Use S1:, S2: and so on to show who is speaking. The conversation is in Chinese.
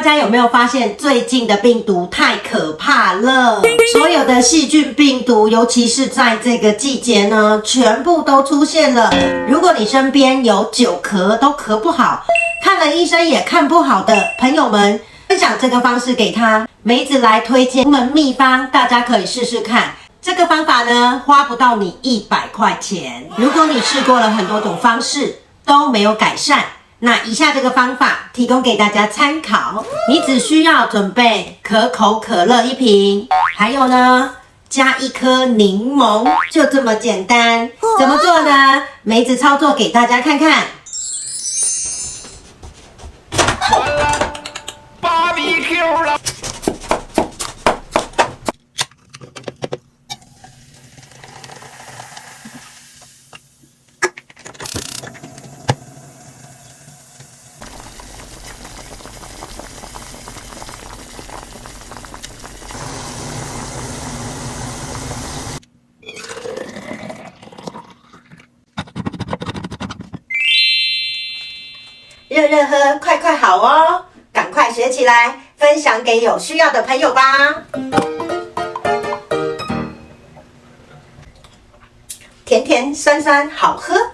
S1: 家有没有发现最近的病毒太可怕了？所有的细菌病毒，尤其是在这个季节呢，全部都出现了。如果你身边有久咳都咳不好，看了医生也看不好的朋友们，分享这个方式给他。梅子来推荐门秘方，大家可以试试看。这个方法呢，花不到你100块钱。如果你试过了很多种方式都没有改善，那以下这个方法提供给大家参考。你只需要准备可口可乐1瓶，还有呢，加1颗柠檬，就这么简单。怎么做呢？梅子操作给大家看看。
S2: 完了，BBQ 了。
S1: 热热喝，快快好哦！赶快学起来，分享给有需要的朋友吧。甜甜酸酸，好喝。